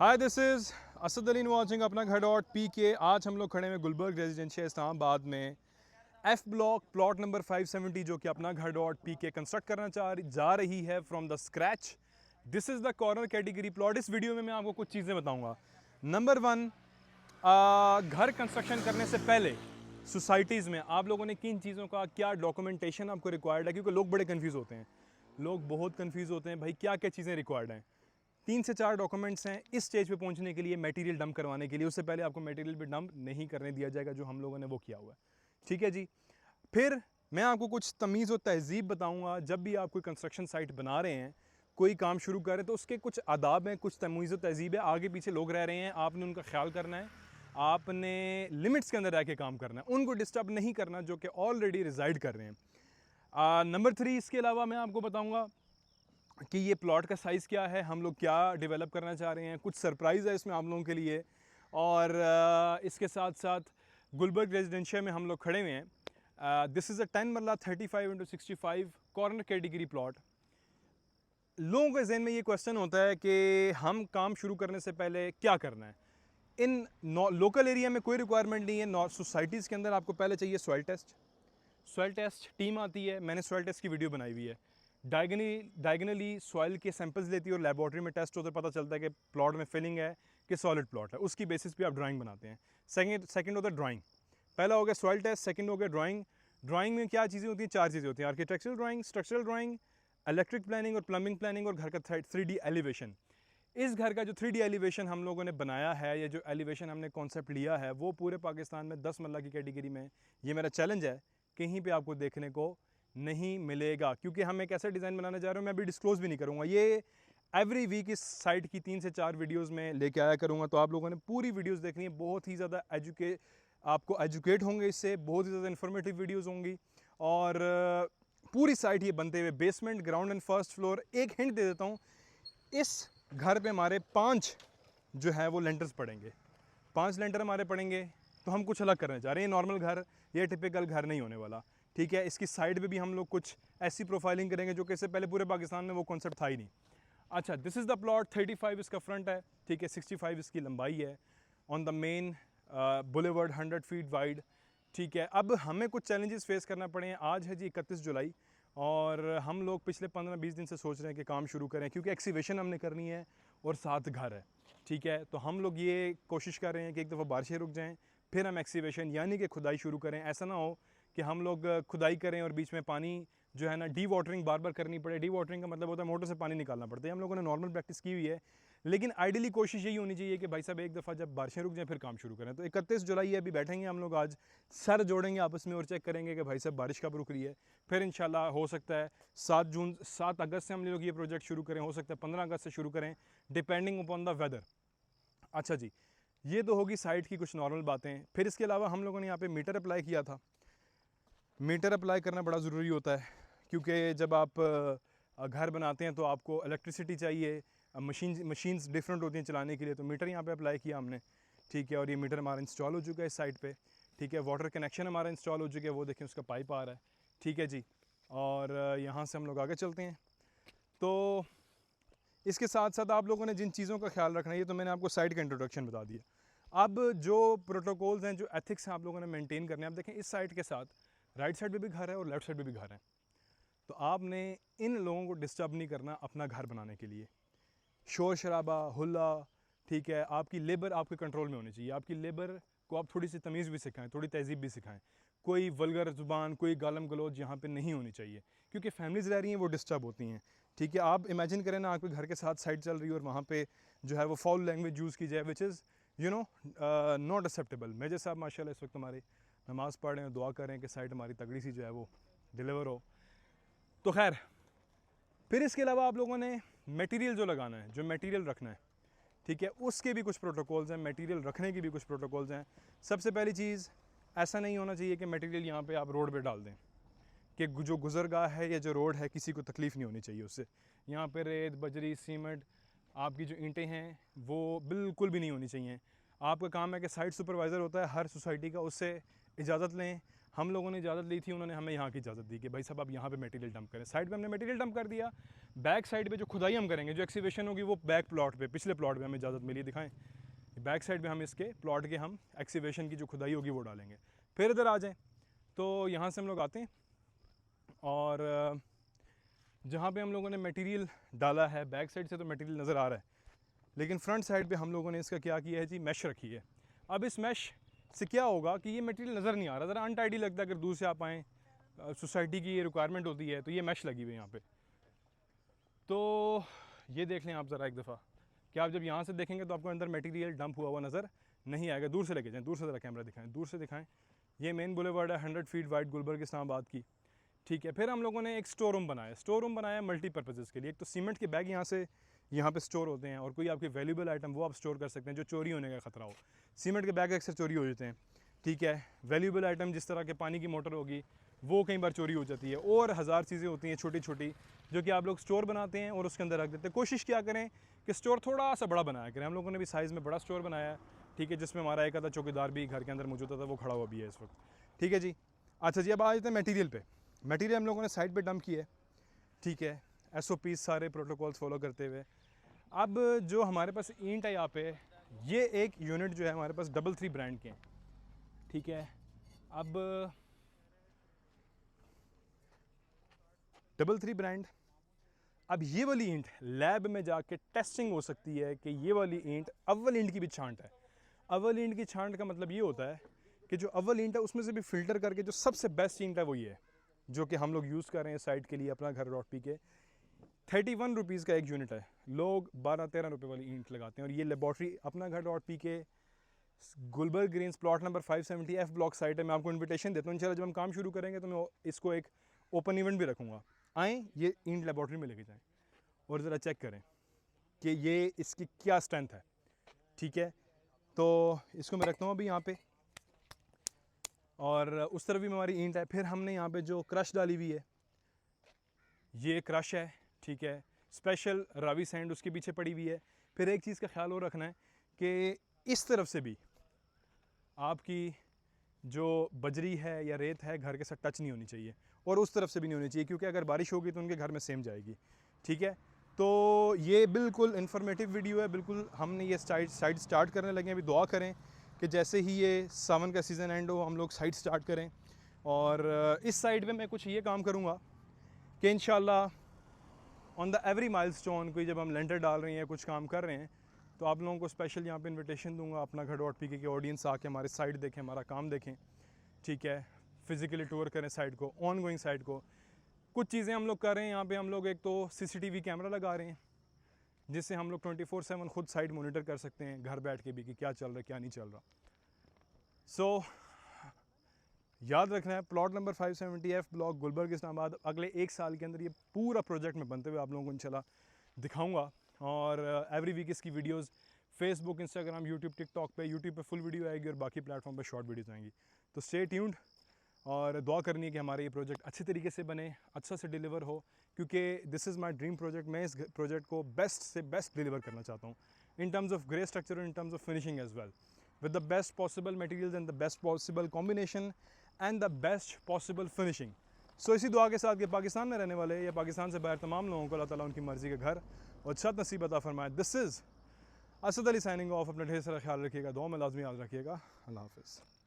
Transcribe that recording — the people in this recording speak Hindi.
Hi this is Asaduddin watching अपना घर डॉट पी के। आज हम लोग खड़े हैं गुलबर्ग रेजिडेंशियल इस्लामाबाद में एफ ब्लॉक प्लॉट नंबर 570 जो कि अपना घर डॉट पी के कंस्ट्रक्ट करना जा रही है from the scratch. This is the corner category plot. इस वीडियो में मैं आपको कुछ चीज़ें बताऊंगा। नंबर वन, घर कंस्ट्रक्शन करने से पहले सोसाइटीज़ में आप लोगों ने किन चीज़ों का क्या डॉक्यूमेंटेशन आपको रिक्वायर्ड है, क्योंकि लोग बड़े कन्फ्यूज़ होते हैं। लोग बहुत कन्फ्यूज़ होते हैं भाई क्या क्या चीज़ें रिक्वायर्ड हैं। 3 से 4 डॉक्यूमेंट्स हैं इस स्टेज पे पहुंचने के लिए, मटेरियल डंप करवाने के लिए। उससे पहले आपको मटेरियल भी डंप नहीं करने दिया जाएगा, जो हम लोगों ने वो किया हुआ है। ठीक है जी। फिर मैं आपको कुछ तमीज़ और तहज़ीब बताऊंगा। जब भी आप कोई कंस्ट्रक्शन साइट बना रहे हैं, कोई काम शुरू कर रहे हैं, तो उसके कुछ आदाब हैं, कुछ तमीज़ और तहज़ीब है। आगे पीछे लोग रह रहे हैं, आपने उनका ख्याल करना है, आपने लिमिट्स के अंदर रह के काम करना है, उनको डिस्टर्ब नहीं करना जो कि ऑलरेडी रिजाइड कर रहे हैं। नंबर 3, इसके अलावा मैं आपको बताऊँगा कि ये प्लॉट का साइज़ क्या है, हम लोग क्या डेवलप करना चाह रहे हैं, कुछ सरप्राइज़ है इसमें आप लोगों के लिए। और इसके साथ साथ गुलबर्ग रेजिडेंशियल में हम लोग खड़े हुए हैं। दिस इज़ अ 10 मरला 35x65 कॉर्नर कैटेगरी प्लॉट। लोगों के जहन में ये क्वेश्चन होता है कि हम काम शुरू करने से पहले क्या करना है। इन लोकल एरिया में कोई रिक्वायरमेंट नहीं है। सोसाइटीज़ के अंदर आपको पहले चाहिए soil test. Soil test team आती है, मैंने सॉइल टेस्ट की वीडियो बनाई हुई है। डायगनली सॉइल के सैंपल्स लेती है और लेबॉर्ट्री में टेस्ट होता है, पता चलता है कि प्लॉट में फिलिंग है कि सॉलिड प्लॉट है। उसकी बेसिस पे आप ड्राइंग बनाते हैं। सेकंड होता है ड्राइंग। पहला हो गया सॉइल टेस्ट, सेकंड हो गया ड्राइंग। ड्राइंग में क्या चीज़ें होती हैं? 4 चीज़ें होती हैं: architectural drawing, structural drawing, electric planning और प्लम्बिंग प्लानिंग, और घर का 3D एलिवेशन। इस घर का जो 3D एलिवेशन हम लोगों ने बनाया है, या जो एलिवेशन हमने कॉन्सेप्ट लिया है, वो पूरे पाकिस्तान में 10 मरला की कैटेगरी में, ये मेरा चैलेंज है, कहीं पे आपको देखने को नहीं मिलेगा। क्योंकि हम एक ऐसा डिज़ाइन बनाने जा रहे हैं, मैं अभी डिस्क्लोज भी नहीं करूँगा। ये एवरी वीक इस साइट की 3 से 4 वीडियोस में लेके आया करूँगा, तो आप लोगों ने पूरी वीडियोस देखनी है। बहुत ही ज़्यादा आपको एजुकेट होंगे इससे, बहुत ही ज़्यादा इन्फॉर्मेटिव वीडियोज़ होंगी। और पूरी साइट ये बनते हुए, basement, ground and first floor. एक हिंट दे देता हूँ, इस घर पे हमारे 5 जो है वो लेंटर्स पड़ेंगे। 5 लेंटर हमारे पड़ेंगे, तो हम कुछ अलग करने जा रहे हैं। नॉर्मल घर, ये टिपिकल घर नहीं होने वाला। ठीक है। इसकी साइड पे भी हम लोग कुछ ऐसी प्रोफाइलिंग करेंगे जो कि इससे पहले पूरे पाकिस्तान में वो कॉन्सेप्ट था ही नहीं। अच्छा, दिस इज़ द प्लॉट। 35 इसका फ्रंट है, ठीक है। 65 इसकी लंबाई है। On the main boulevard 100 feet wide. ठीक है। अब हमें कुछ चैलेंजेस फेस करना पड़े हैं। आज है जी 31 जुलाई, और हम लोग पिछले 15-20 दिन से सोच रहे हैं कि काम शुरू करें, क्योंकि एक्सीवेशन हमने करनी है और साथ घर है। ठीक है। तो हम लोग ये कोशिश कर रहे हैं कि एक दफ़ा बारिशें रुक जाएं, फिर हम एक्सीवेशन यानी कि खुदाई शुरू करें। ऐसा ना हो कि हम लोग खुदाई करें और बीच में पानी जो है ना, डी वाटरिंग बार बार करनी पड़े। डी वाटरिंग का मतलब होता है मोटर से पानी निकालना पड़ता है। हम लोगों ने नॉर्मल प्रैक्टिस की हुई है, लेकिन आइडियली कोशिश यही होनी चाहिए कि भाई साहब एक दफ़ा जब बारिशें रुक जाएं फिर काम शुरू करें। तो 31 जुलाई अभी बैठेंगे हम लोग, आज सर जोड़ेंगे आपस में और चेक करेंगे कि भाई साहब बारिश कब रुक रही है। फिर इंशाल्लाह हो सकता है 7 अगस्त से हम लोग ये प्रोजेक्ट शुरू करें, हो सकता है 15 अगस्त से शुरू करें, डिपेंडिंग अपॉन द वेदर। अच्छा जी, ये तो होगी साइट की कुछ नॉर्मल बातें। फिर इसके अलावा हम लोगों ने यहाँ पे मीटर अप्लाई किया था। मीटर अप्लाई करना बड़ा ज़रूरी होता है, क्योंकि जब आप घर बनाते हैं तो आपको इलेक्ट्रिसिटी चाहिए। मशीन्स डिफरेंट होती हैं चलाने के लिए, तो मीटर यहाँ पे अप्लाई किया हमने। ठीक है। और ये मीटर हमारा इंस्टॉल हो चुका है इस साइट पे। ठीक है। वाटर कनेक्शन हमारा इंस्टॉल हो चुका है, वो देखें उसका पाइप आ रहा है। ठीक है जी। और यहाँ से हम लोग आगे चलते हैं। तो इसके साथ साथ आप लोगों ने जिन चीज़ों का ख्याल रखना है, ये तो मैंने आपको साइट का इंट्रोडक्शन बता दिया। अब जो प्रोटोकॉल्स हैं, जो एथिक्स हैं, आप लोगों ने मेंटेन करने हैं। आप देखें इस साइट के साथ राइट साइड पे भी घर है और लेफ्ट साइड पे भी घर है, तो आपने इन लोगों को डिस्टर्ब नहीं करना अपना घर बनाने के लिए। शोर शराबा, हुल्ला, ठीक है। आपकी लेबर आपके कंट्रोल में होनी चाहिए। आपकी लेबर को आप थोड़ी सी तमीज़ भी सिखाएं, थोड़ी तहजीब भी सिखाएं। कोई वल्गर ज़ुबान, कोई गालम गलोच यहाँ पे नहीं होनी चाहिए, क्योंकि फैमिलीज़ रह रही हैं, वो डिस्टर्ब होती हैं। ठीक है। आप इमेजिन करें ना, आपके घर के साथ साइड चल रही है और वहाँ पे जो है वो फाउल लैंग्वेज यूज़ की जाए, which is not acceptable. Major साहब माशाल्लाह इस वक्त हमारी नमाज़ पढ़ रहे हैं, दुआ कर रहे हैं कि साइट हमारी तगड़ी सी जो है वो डिलीवर हो। तो खैर, फिर इसके अलावा आप लोगों ने मटेरियल जो लगाना है, जो मटेरियल रखना है, ठीक है, उसके भी कुछ प्रोटोकॉल्स हैं। मटेरियल रखने की भी कुछ प्रोटोकॉल्स हैं। सबसे पहली चीज़, ऐसा नहीं होना चाहिए कि मटेरियल यहाँ पे आप रोड पे डाल दें, कि जो गुजरगाह है या जो रोड है, किसी को तकलीफ़ नहीं होनी चाहिए उससे। यहाँ पे रेत, बजरी, सीमेंट, आपकी जो ईंटें हैं वो बिल्कुल भी नहीं होनी चाहिए। आपका काम है कि साइट सुपरवाइज़र होता है हर सोसाइटी का, उससे इजाज़त लें। हम लोगों ने इजाज़त ली थी, उन्होंने हमें यहाँ की इजाज़त दी कि भाई साहब आप यहाँ पे मटेरियल डंप करें। साइड पे हमने मटेरियल डंप कर दिया। बैक साइड पे जो खुदाई हम करेंगे, जो एक्सीवेशन होगी, वो बैक प्लॉट पे, पिछले प्लॉट पे हमें इजाज़त मिली, दिखाएं। बैक साइड पे हम इसके प्लॉट के हम एक्सीवेशन की जो खुदाई होगी वो डालेंगे। फिर इधर आ जाएँ तो यहाँ से हम लोग आते हैं और जहाँ पे हम लोगों ने मटेरियल डाला है, बैक साइड से तो मटेरियल नज़र आ रहा है, लेकिन फ्रंट साइड पे हम लोगों ने इसका क्या किया है जी, मैश रखी है। अब इस मैश से क्या होगा कि ये मटेरियल नज़र नहीं आ रहा, ज़रा अनटाइडी लगता है अगर दूर से आप आएँ। सोसाइटी की ये रिक्वायरमेंट होती है, तो ये मैश लगी हुई है यहाँ पे। तो ये देख लें आप ज़रा एक दफ़ा कि आप जब यहाँ से देखेंगे तो आपको अंदर मटेरियल डंप हुआ हुआ नज़र नहीं आएगा। दूर से लेके जाएँ, दूर से ज़रा कैमरा दिखाएँ, दूर से दिखाएँ। ये मेन बुलेवार्ड है 100 फीट वाइड गुलबर्ग इस्लामाबाद की, ठीक है। फिर हम लोगों ने एक स्टोर रूम बनाया। स्टोर रूम बनाया मल्टीपर्पज़ के लिए। एक तो सीमेंट के बैग यहाँ से यहाँ पे स्टोर होते हैं, और कोई आपके वैल्यूबल आइटम वो आप स्टोर कर सकते हैं जो चोरी होने का ख़तरा हो। सीमेंट के बैग अक्सर चोरी हो जाते हैं, ठीक है। वैल्यूबल आइटम जिस तरह के पानी की मोटर होगी वो कई बार चोरी हो जाती है, और हज़ार चीज़ें होती हैं छोटी छोटी जो कि आप लोग स्टोर बनाते हैं और उसके अंदर रख देते हैं। कोशिश क्या करें कि स्टोर थोड़ा सा बड़ा बनाया करें। हम लोगों ने भी साइज़ में बड़ा स्टोर बनाया है, ठीक है, जिसमें हमारा एक आधा चौकीदार भी घर के अंदर मौजूद था, वो खड़ा हुआ भी है इस वक्त, ठीक है जी। अच्छा जी, अब आ जाते हैं मटीरियल पे। मटीरियल हम लोगों ने साइड पे डंप किया है, ठीक है, SOP सारे प्रोटोकॉल्स फॉलो करते हुए। अब जो हमारे पास ईंट है यहाँ पे, ये एक यूनिट जो है हमारे पास 33 ब्रांड के हैं, ठीक है। अब 33 ब्रांड, अब ये वाली ईंट लैब में जाके टेस्टिंग हो सकती है कि ये वाली ईंट अव्वल ईंट की भी छांट है। अव्वल ईंट की छांट का मतलब ये होता है कि जो अव्वल ईंट है उसमें से भी फ़िल्टर करके जो सबसे बेस्ट ईंट है वो ये है, जो कि हम लोग यूज़ कर रहे हैं साइट के लिए अपना घर .p के। 31 रुपीज़ का एक यूनिट है, लोग 12-13 रुपये वाली ईंट लगाते हैं। और ये लेबॉर्ट्री अपना घर .p के Gulberg greens plot number 570 F block site है। मैं आपको इन्विटेशन देता हूँ, इंशाल्लाह जब हम काम शुरू करेंगे तो मैं इसको एक ओपन इवेंट भी रखूँगा। आएँ, ये ईंट लेबॉर्ट्री में लेके जाएँ और ज़रा चेक करें कि ये इसकी क्या स्ट्रेंथ है, ठीक है। तो इसको मैं रखता हूँ अभी यहाँ पे, और उस तरफ भी हमारी ईंट है। फिर हमने यहाँ पे जो क्रश डाली हुई है, ये क्रश है, ठीक है। स्पेशल रावी सैंड उसके पीछे पड़ी हुई है। फिर एक चीज़ का ख्याल और रखना है कि इस तरफ से भी आपकी जो बजरी है या रेत है घर के साथ टच नहीं होनी चाहिए, और उस तरफ से भी नहीं होनी चाहिए, क्योंकि अगर बारिश होगी तो उनके घर में सेम जाएगी, ठीक है। तो ये बिल्कुल इन्फॉर्मेटिव वीडियो है, बिल्कुल हमने ये साइट स्टार्ट करने लगे हैं। अभी दुआ करें कि जैसे ही ये सावन का सीज़न एंड हो हम लोग साइट स्टार्ट करें। और इस साइड पे मैं कुछ ये काम करूँगा कि इंशाल्लाह ऑन द एवरी माइलस्टोन, कोई जब हम लेंटर डाल रहे हैं, कुछ काम कर रहे हैं, तो आप लोगों को स्पेशल यहाँ पे इनविटेशन दूंगा अपना घर .p के ऑडियंस आके हमारे साइट देखें, हमारा काम देखें, ठीक है। फिज़िकली टूर करें साइट को, ऑन गोइंग साइट को। कुछ चीज़ें हम लोग कर रहे हैं यहाँ पे। हम लोग एक तो CCTV कैमरा लगा रहे हैं, जिससे हम लोग 24/7 खुद साइट मोनिटर कर सकते हैं घर बैठ के भी कि क्या चल रहा है क्या नहीं चल रहा। सो याद रखना है, plot number 570 F block Gulberg Islamabad. अगले 1 साल के अंदर ये पूरा प्रोजेक्ट में बनते हुए आप लोगों को इंशाल्लाह दिखाऊंगा। और एवरी वीक इसकी videos Facebook, Instagram, YouTube, TikTok पे, यूट्यूब पे फुल वीडियो आएगी और बाकी प्लेटफॉर्म पे शॉर्ट वीडियोस आएंगी। तो स्टे ट्यून्ड, और दुआ करनी है कि हमारा ये प्रोजेक्ट अच्छे तरीके से बने, अच्छा से डिलीवर हो, क्योंकि this is my dream project. मैं इस प्रोजेक्ट को बेस्ट से बेस्ट डिलीवर करना चाहता हूँ in terms of grey structure, in terms of finishing as well, with the best possible materials and the best possible combination and the best possible finishing. So इसी दुआ के साथ कि पाकिस्तान में रहने वाले या पाकिस्तान से बाहर तमाम लोगों को अल्लाह ताला उनकी मर्ज़ी का घर और छत नसीब अता फरमाए। This is Asad Ali signing off. अपना ढेर सारा ख्याल रखिएगा, दुआ में लाजमी याद रखिएगा। अल्लाह हाफ़िज़।